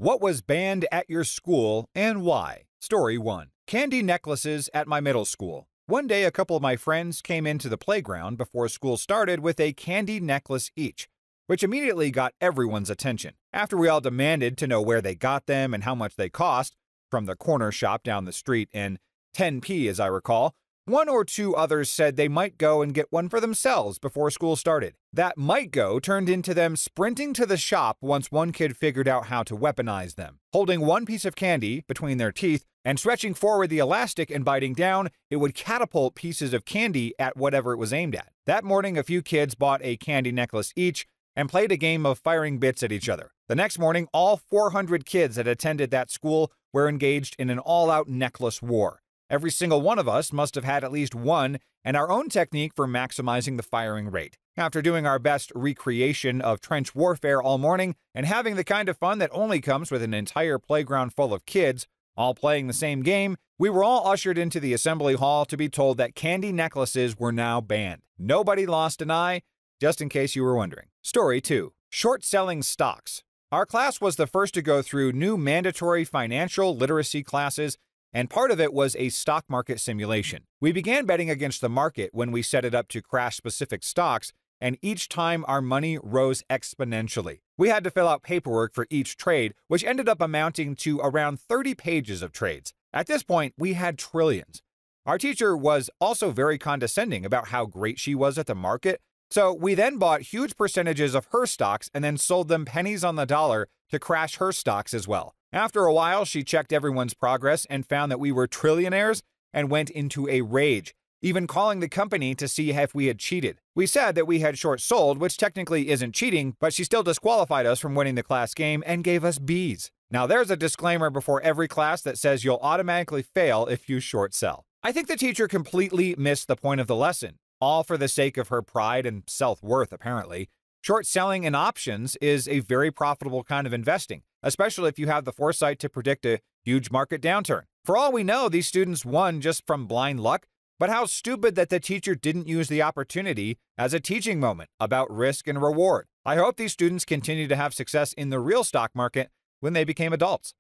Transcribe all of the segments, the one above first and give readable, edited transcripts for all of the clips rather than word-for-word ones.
What was banned at your school and why? Story 1. Candy necklaces at my middle school. One day, a couple of my friends came into the playground before school started with a candy necklace each, which immediately got everyone's attention. After we all demanded to know where they got them and how much they cost, from the corner shop down the street in 10p as I recall, one or two others said they might go and get one for themselves before school started. That might go turned into them sprinting to the shop once one kid figured out how to weaponize them. Holding one piece of candy between their teeth and stretching forward the elastic and biting down, it would catapult pieces of candy at whatever it was aimed at. That morning, a few kids bought a candy necklace each and played a game of firing bits at each other. The next morning, all 400 kids that attended that school were engaged in an all-out necklace war. Every single one of us must have had at least one and our own technique for maximizing the firing rate. After doing our best recreation of trench warfare all morning and having the kind of fun that only comes with an entire playground full of kids, all playing the same game, we were all ushered into the assembly hall to be told that candy necklaces were now banned. Nobody lost an eye, just in case you were wondering. Story 2. Short-selling stocks. Our class was the first to go through new mandatory financial literacy classes, and part of it was a stock market simulation. We began betting against the market when we set it up to crash specific stocks, and each time our money rose exponentially. We had to fill out paperwork for each trade, which ended up amounting to around 30 pages of trades. At this point, we had trillions. Our teacher was also very condescending about how great she was at the market, so we then bought huge percentages of her stocks and then sold them pennies on the dollar to crash her stocks as well. After a while, she checked everyone's progress and found that we were trillionaires and went into a rage, even calling the company to see if we had cheated. We said that we had short sold, which technically isn't cheating, but she still disqualified us from winning the class game and gave us Bs. Now there's a disclaimer before every class that says you'll automatically fail if you short sell. I think the teacher completely missed the point of the lesson, all for the sake of her pride and self-worth apparently. Short selling in options is a very profitable kind of investing, especially if you have the foresight to predict a huge market downturn. For all we know, these students won just from blind luck, but how stupid that the teacher didn't use the opportunity as a teaching moment about risk and reward. I hope these students continue to have success in the real stock market when they became adults.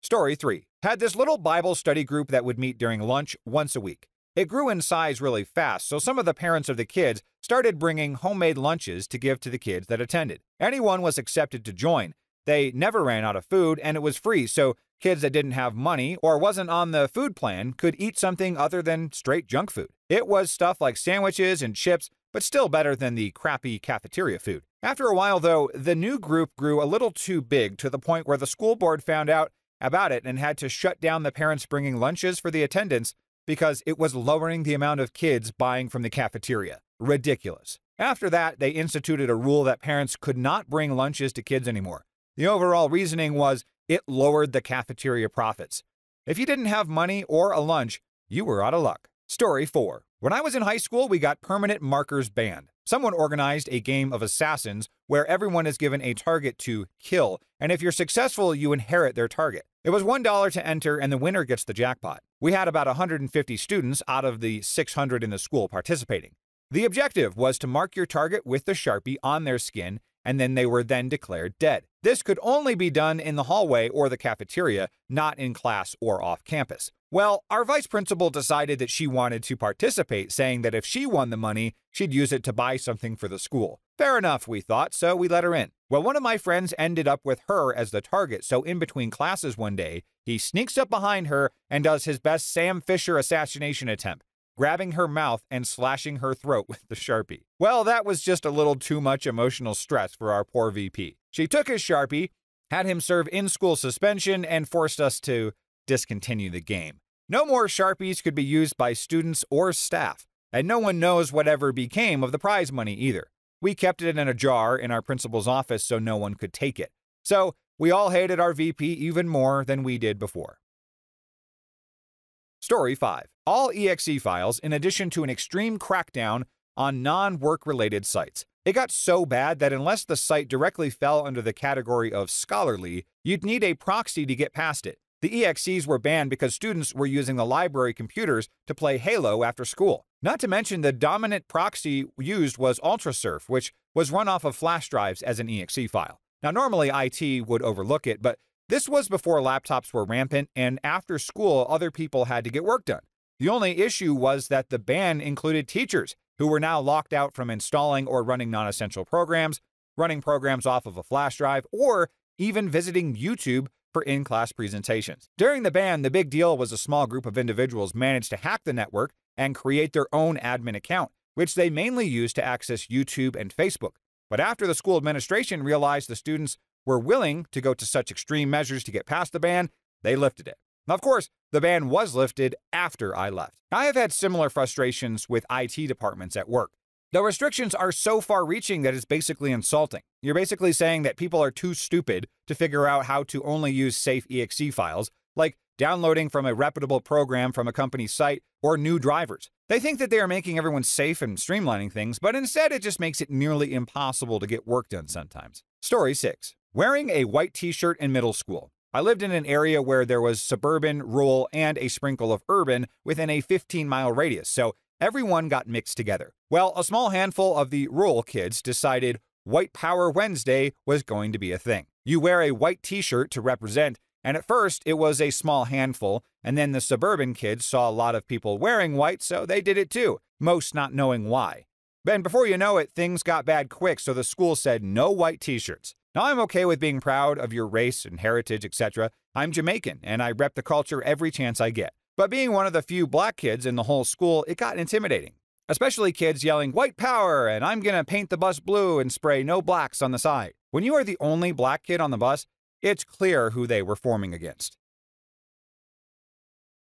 Story 3. Had this little Bible study group that would meet during lunch once a week. It grew in size really fast, so some of the parents of the kids started bringing homemade lunches to give to the kids that attended. Anyone was accepted to join. They never ran out of food, and it was free, so kids that didn't have money or wasn't on the food plan could eat something other than straight junk food. It was stuff like sandwiches and chips, but still better than the crappy cafeteria food. After a while, though, the new group grew a little too big to the point where the school board found out about it and had to shut down the parents bringing lunches for the attendants because it was lowering the amount of kids buying from the cafeteria. Ridiculous. After that, they instituted a rule that parents could not bring lunches to kids anymore. The overall reasoning was it lowered the cafeteria profits. If you didn't have money or a lunch, you were out of luck. Story 4. When I was in high school, we got permanent markers banned. Someone organized a game of assassins where everyone is given a target to kill, and if you're successful, you inherit their target. It was $1 to enter, and the winner gets the jackpot. We had about 150 students out of the 600 in the school participating. The objective was to mark your target with the Sharpie on their skin, and then they were then declared dead. This could only be done in the hallway or the cafeteria, not in class or off campus. Well, our vice principal decided that she wanted to participate, saying that if she won the money, she'd use it to buy something for the school. Fair enough, we thought, so we let her in. Well, one of my friends ended up with her as the target, so in between classes one day, he sneaks up behind her and does his best Sam Fisher assassination attempt, grabbing her mouth and slashing her throat with the Sharpie. Well, that was just a little too much emotional stress for our poor VP. She took his Sharpie, had him serve in-school suspension, and forced us to discontinue the game. No more Sharpies could be used by students or staff, and no one knows whatever became of the prize money either. We kept it in a jar in our principal's office so no one could take it. So we all hated our VP even more than we did before. Story 5. All EXE files in addition to an extreme crackdown on non-work-related sites. It got so bad that unless the site directly fell under the category of scholarly, you'd need a proxy to get past it. The EXEs were banned because students were using the library computers to play Halo after school. Not to mention the dominant proxy used was UltraSurf, which was run off of flash drives as an EXE file. Now, normally IT would overlook it, but this was before laptops were rampant, and after school, other people had to get work done. The only issue was that the ban included teachers, who were now locked out from installing or running non-essential programs, running programs off of a flash drive, or even visiting YouTube for in-class presentations. During the ban, the big deal was a small group of individuals managed to hack the network and create their own admin account, which they mainly used to access YouTube and Facebook. But after the school administration realized the students were willing to go to such extreme measures to get past the ban, they lifted it. Now, of course, the ban was lifted after I left. I have had similar frustrations with IT departments at work. The restrictions are so far-reaching that it's basically insulting. You're basically saying that people are too stupid to figure out how to only use safe exe files, like downloading from a reputable program from a company's site or new drivers. They think that they are making everyone safe and streamlining things, but instead it just makes it nearly impossible to get work done sometimes. Story 6. Wearing a white t-shirt in middle school. I lived in an area where there was suburban, rural, and a sprinkle of urban within a 15-mile radius, so everyone got mixed together. Well, a small handful of the rural kids decided White Power Wednesday was going to be a thing. You wear a white t-shirt to represent, and at first it was a small handful, and then the suburban kids saw a lot of people wearing white, so they did it too, most not knowing why. Then before you know it, things got bad quick, so the school said no white t-shirts. Now, I'm okay with being proud of your race and heritage, etc. I'm Jamaican, and I rep the culture every chance I get. But being one of the few black kids in the whole school, it got intimidating. Especially kids yelling, "White power," and "I'm gonna paint the bus blue and spray no blacks on the side." When you are the only black kid on the bus, it's clear who they were forming against.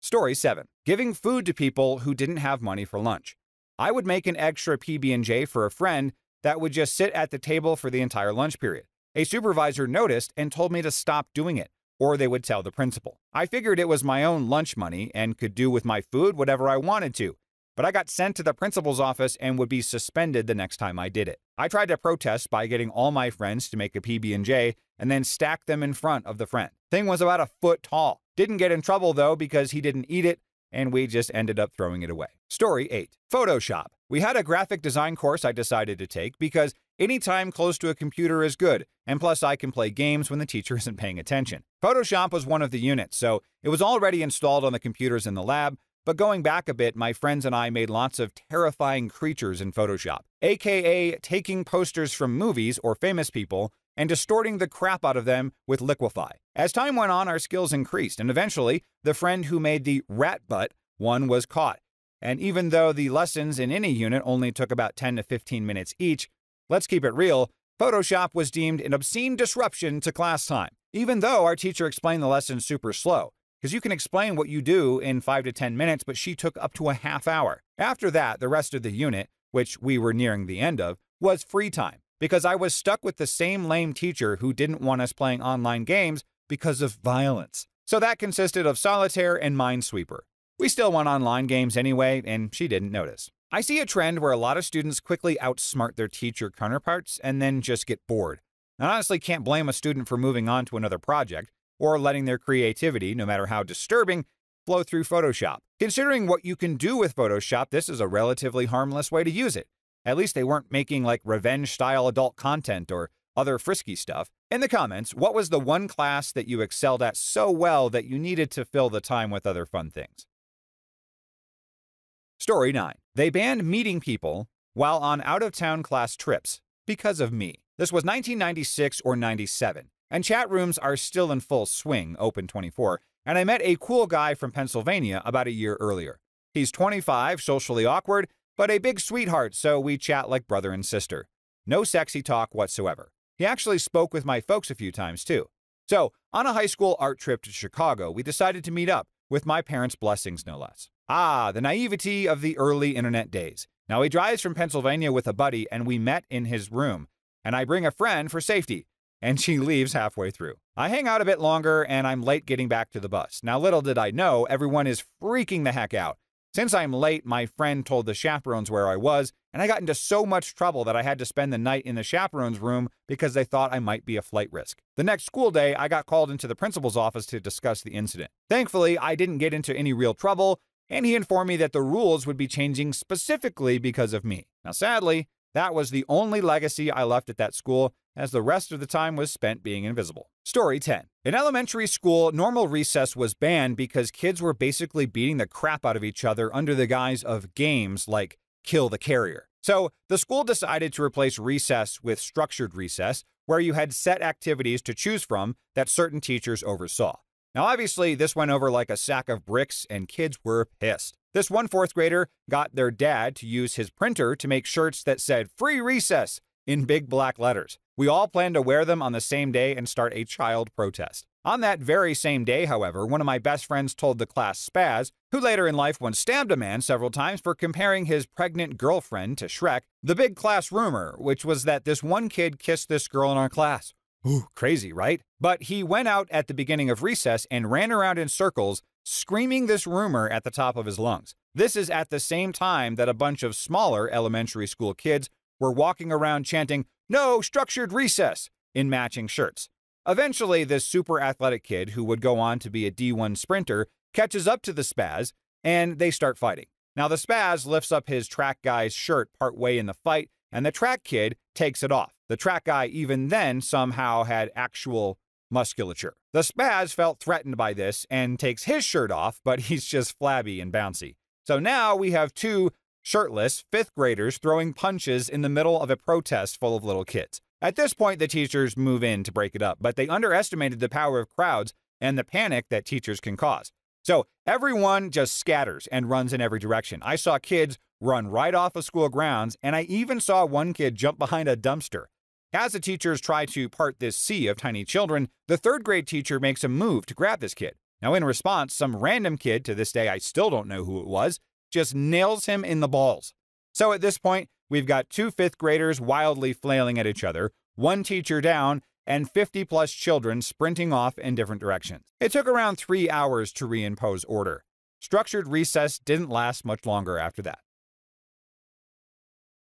Story 7. Giving food to people who didn't have money for lunch. I would make an extra PB&J for a friend that would just sit at the table for the entire lunch period. A supervisor noticed and told me to stop doing it, or they would tell the principal. I figured it was my own lunch money and could do with my food whatever I wanted to, but I got sent to the principal's office and would be suspended the next time I did it. I tried to protest by getting all my friends to make a PB&J and then stack them in front of the friend. Thing was about a foot tall. Didn't get in trouble though because he didn't eat it, and we just ended up throwing it away. Story 8. Photoshop. We had a graphic design course I decided to take because any time close to a computer is good, and plus I can play games when the teacher isn't paying attention. Photoshop was one of the units, so it was already installed on the computers in the lab, but going back a bit, my friends and I made lots of terrifying creatures in Photoshop, aka taking posters from movies or famous people and distorting the crap out of them with Liquify. As time went on, our skills increased, and eventually, the friend who made the rat butt one was caught. And even though the lessons in any unit only took about 10 to 15 minutes each, let's keep it real, Photoshop was deemed an obscene disruption to class time, even though our teacher explained the lesson super slow, because you can explain what you do in 5 to 10 minutes, but she took up to a half hour. After that, the rest of the unit, which we were nearing the end of, was free time, because I was stuck with the same lame teacher who didn't want us playing online games because of violence. So that consisted of solitaire and Minesweeper. We still went online games anyway, and she didn't notice. I see a trend where a lot of students quickly outsmart their teacher counterparts and then just get bored. I honestly can't blame a student for moving on to another project or letting their creativity, no matter how disturbing, flow through Photoshop. Considering what you can do with Photoshop, this is a relatively harmless way to use it. At least they weren't making like revenge-style adult content or other Frisky stuff. In the comments, what was the one class that you excelled at so well that you needed to fill the time with other fun things? Story 9. They banned meeting people while on out-of-town class trips because of me. This was 1996 or 97, and chat rooms are still in full swing, open 24, and I met a cool guy from Pennsylvania about a year earlier. He's 25, socially awkward, but a big sweetheart, so we chat like brother and sister. No sexy talk whatsoever. He actually spoke with my folks a few times too. So, on a high school art trip to Chicago, we decided to meet up, with my parents' blessings no less. Ah, the naivety of the early internet days. Now he drives from Pennsylvania with a buddy and we met in his room. And I bring a friend for safety. And she leaves halfway through. I hang out a bit longer and I'm late getting back to the bus. Now little did I know, everyone is freaking the heck out. Since I'm late, my friend told the chaperones where I was, and I got into so much trouble that I had to spend the night in the chaperone's room because they thought I might be a flight risk. The next school day, I got called into the principal's office to discuss the incident. Thankfully, I didn't get into any real trouble, and he informed me that the rules would be changing specifically because of me. Now sadly, that was the only legacy I left at that school, as the rest of the time was spent being invisible. Story 10. In elementary school, normal recess was banned because kids were basically beating the crap out of each other under the guise of games like Kill the Carrier. So the school decided to replace recess with structured recess, where you had set activities to choose from that certain teachers oversaw. Now, obviously, this went over like a sack of bricks, and kids were pissed. This one fourth grader got their dad to use his printer to make shirts that said "Free Recess" in big black letters. We all planned to wear them on the same day and start a child protest. On that very same day, however, one of my best friends told the class spaz, who later in life once stabbed a man several times for comparing his pregnant girlfriend to Shrek, the big class rumor, which was that this one kid kissed this girl in our class. Ooh, crazy, right? But he went out at the beginning of recess and ran around in circles, screaming this rumor at the top of his lungs. This is at the same time that a bunch of smaller elementary school kids were walking around chanting, "No structured recess," in matching shirts. Eventually, this super athletic kid, who would go on to be a D1 sprinter, catches up to the spaz, and they start fighting. Now, the spaz lifts up his track guy's shirt partway in the fight, and the track kid takes it off. The track guy even then somehow had actual musculature. The spaz felt threatened by this and takes his shirt off, but he's just flabby and bouncy. So now we have two shirtless fifth graders throwing punches in the middle of a protest full of little kids. At this point, the teachers move in to break it up, but they underestimated the power of crowds and the panic that teachers can cause. So everyone just scatters and runs in every direction. I saw kids run right off of school grounds, and I even saw one kid jump behind a dumpster. As the teachers try to part this sea of tiny children, the third grade teacher makes a move to grab this kid. Now, in response, some random kid, to this day I still don't know who it was, just nails him in the balls. So at this point, we've got two fifth graders wildly flailing at each other, one teacher down, and 50-plus children sprinting off in different directions. It took around 3 hours to reimpose order. Structured recess didn't last much longer after that.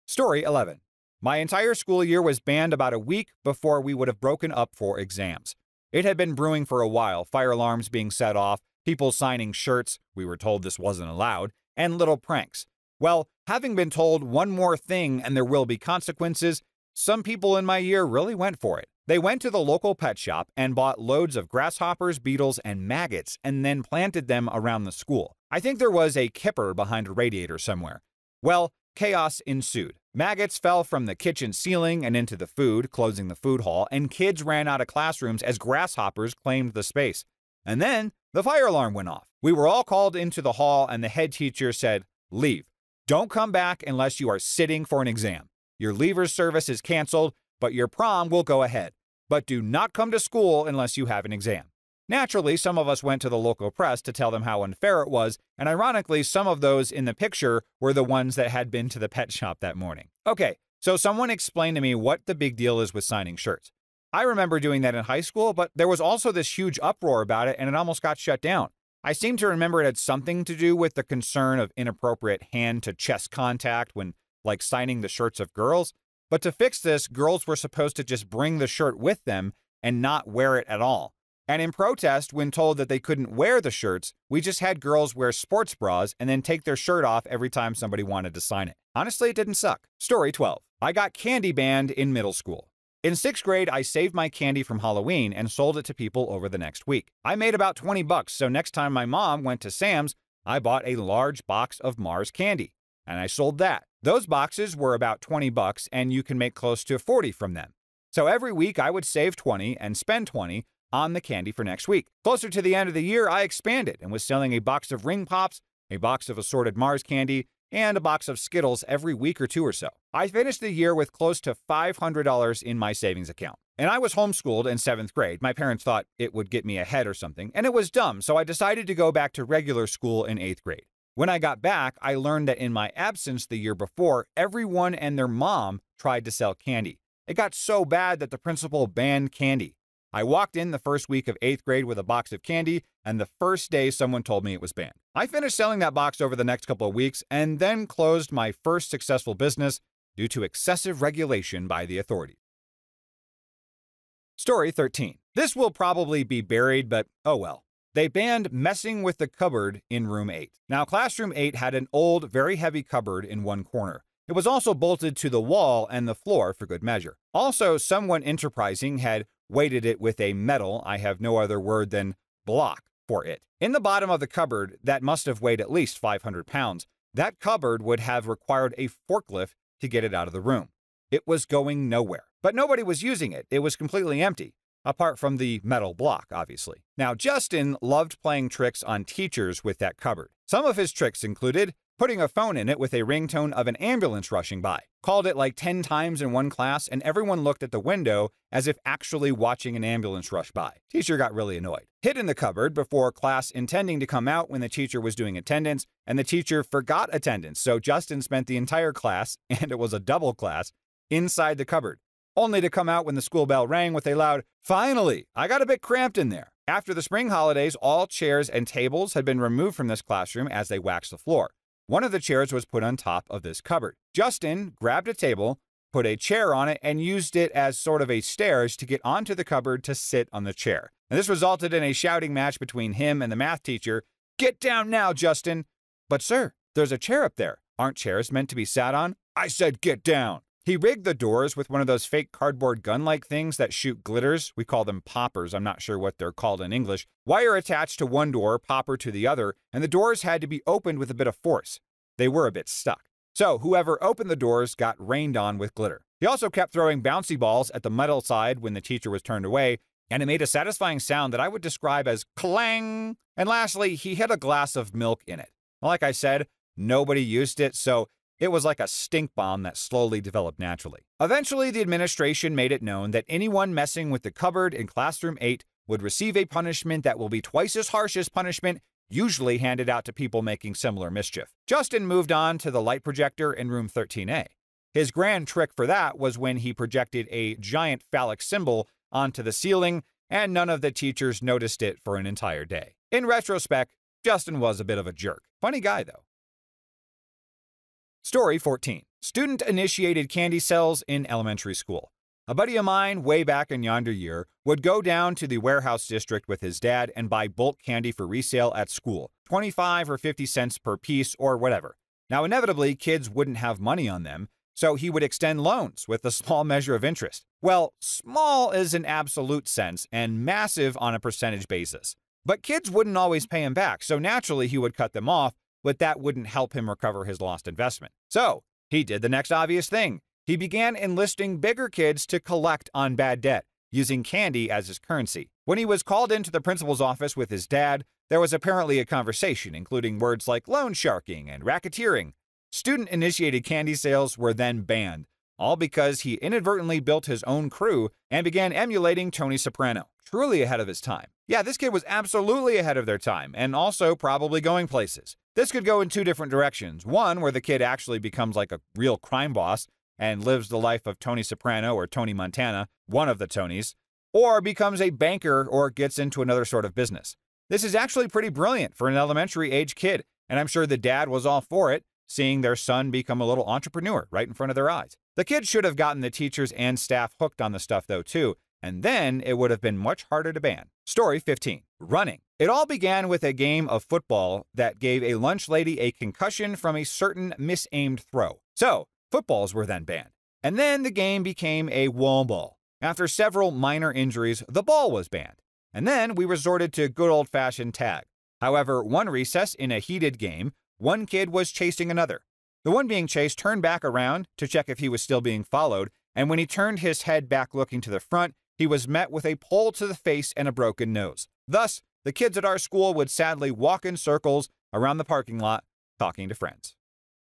Story 11. My entire school year was banned about a week before we would have broken up for exams. It had been brewing for a while, fire alarms being set off, people signing shirts, we were told this wasn't allowed, and little pranks. Well, having been told one more thing and there will be consequences, some people in my year really went for it. They went to the local pet shop and bought loads of grasshoppers, beetles, and maggots and then planted them around the school. I think there was a kipper behind a radiator somewhere. Well, chaos ensued. Maggots fell from the kitchen ceiling and into the food, closing the food hall, and kids ran out of classrooms as grasshoppers claimed the space. And then the fire alarm went off. We were all called into the hall and the head teacher said, "Leave. Don't come back unless you are sitting for an exam. Your leavers service is canceled, but your prom will go ahead. But do not come to school unless you have an exam." Naturally, some of us went to the local press to tell them how unfair it was, and ironically, some of those in the picture were the ones that had been to the pet shop that morning. Okay, so someone explained to me what the big deal is with signing shirts. I remember doing that in high school, but there was also this huge uproar about it, and it almost got shut down. I seem to remember it had something to do with the concern of inappropriate hand-to-chest contact when, like, signing the shirts of girls. But to fix this, girls were supposed to just bring the shirt with them and not wear it at all. And in protest, when told that they couldn't wear the shirts, we just had girls wear sports bras and then take their shirt off every time somebody wanted to sign it. Honestly, it didn't suck. Story 12. I got candy banned in middle school. In 6th grade, I saved my candy from Halloween and sold it to people over the next week. I made about $20, so next time my mom went to Sam's, I bought a large box of Mars candy, and I sold that. Those boxes were about $20, and you can make close to 40 from them. So every week, I would save 20 and spend 20 on the candy for next week. Closer to the end of the year, I expanded and was selling a box of Ring Pops, a box of assorted Mars candy, and a box of Skittles every week or two or so. I finished the year with close to $500 in my savings account. And I was homeschooled in 7th grade. My parents thought it would get me ahead or something, and it was dumb, so I decided to go back to regular school in 8th grade. When I got back, I learned that in my absence the year before, everyone and their mom tried to sell candy. It got so bad that the principal banned candy. I walked in the first week of 8th grade with a box of candy, and the first day someone told me it was banned. I finished selling that box over the next couple of weeks and then closed my first successful business due to excessive regulation by the authorities. Story 13. This will probably be buried, but oh well. They banned messing with the cupboard in room 8. Now, classroom 8 had an old, very heavy cupboard in one corner. It was also bolted to the wall and the floor for good measure. Also, someone enterprising had weighted it with a metal, I have no other word than block for it. In the bottom of the cupboard, that must have weighed at least 500 pounds. That cupboard would have required a forklift to get it out of the room. It was going nowhere. But nobody was using it. It was completely empty, apart from the metal block, obviously. Now, Justin loved playing tricks on teachers with that cupboard. Some of his tricks included putting a phone in it with a ringtone of an ambulance rushing by. Called it like 10 times in one class, and everyone looked at the window as if actually watching an ambulance rush by. Teacher got really annoyed. Hid in the cupboard before class, intending to come out when the teacher was doing attendance, and the teacher forgot attendance, so Justin spent the entire class, and it was a double class, inside the cupboard, only to come out when the school bell rang with a loud, "Finally! I got a bit cramped in there." After the spring holidays, all chairs and tables had been removed from this classroom as they waxed the floor. One of the chairs was put on top of this cupboard. Justin grabbed a table, put a chair on it, and used it as sort of a stairs to get onto the cupboard to sit on the chair. And this resulted in a shouting match between him and the math teacher. "Get down now, Justin!" "But sir, there's a chair up there. Aren't chairs meant to be sat on?" "I said get down!" He rigged the doors with one of those fake cardboard gun-like things that shoot glitters. We call them poppers. I'm not sure what they're called in English. Wire attached to one door, popper to the other, and the doors had to be opened with a bit of force. They were a bit stuck. So whoever opened the doors got rained on with glitter. He also kept throwing bouncy balls at the metal side when the teacher was turned away, and it made a satisfying sound that I would describe as clang. And lastly, he hid a glass of milk in it. Like I said, nobody used it, so it was like a stink bomb that slowly developed naturally. Eventually, the administration made it known that anyone messing with the cupboard in classroom 8 would receive a punishment that will be twice as harsh as punishment usually handed out to people making similar mischief. Justin moved on to the light projector in room 13A. His grand trick for that was when he projected a giant phallic symbol onto the ceiling, and none of the teachers noticed it for an entire day. In retrospect, Justin was a bit of a jerk. Funny guy, though. Story 14. Student-initiated candy sales in elementary school. A buddy of mine, way back in yonder year, would go down to the warehouse district with his dad and buy bulk candy for resale at school, 25 or 50 cents per piece or whatever. Now, inevitably, kids wouldn't have money on them, so he would extend loans with a small measure of interest. Well, small is an absolute sense and massive on a percentage basis. But kids wouldn't always pay him back, so naturally he would cut them off, but that wouldn't help him recover his lost investment. So, he did the next obvious thing. He began enlisting bigger kids to collect on bad debt, using candy as his currency. When he was called into the principal's office with his dad, there was apparently a conversation, including words like loan sharking and racketeering. Student-initiated candy sales were then banned, all because he inadvertently built his own crew and began emulating Tony Soprano. Truly ahead of his time. Yeah, this kid was absolutely ahead of their time, and also probably going places. This could go in two different directions. One, where the kid actually becomes like a real crime boss and lives the life of Tony Soprano or Tony Montana, one of the Tonys, or becomes a banker or gets into another sort of business. This is actually pretty brilliant for an elementary age kid, and I'm sure the dad was all for it, seeing their son become a little entrepreneur right in front of their eyes. The kid should have gotten the teachers and staff hooked on the stuff though too, and then it would have been much harder to ban. Story 15. Running. It all began with a game of football that gave a lunch lady a concussion from a certain misaimed throw. So, footballs were then banned. And then the game became a wall ball. After several minor injuries, the ball was banned. And then we resorted to good old-fashioned tag. However, one recess in a heated game, one kid was chasing another. The one being chased turned back around to check if he was still being followed, and when he turned his head back looking to the front, he was met with a pole to the face and a broken nose. Thus, the kids at our school would sadly walk in circles around the parking lot, talking to friends.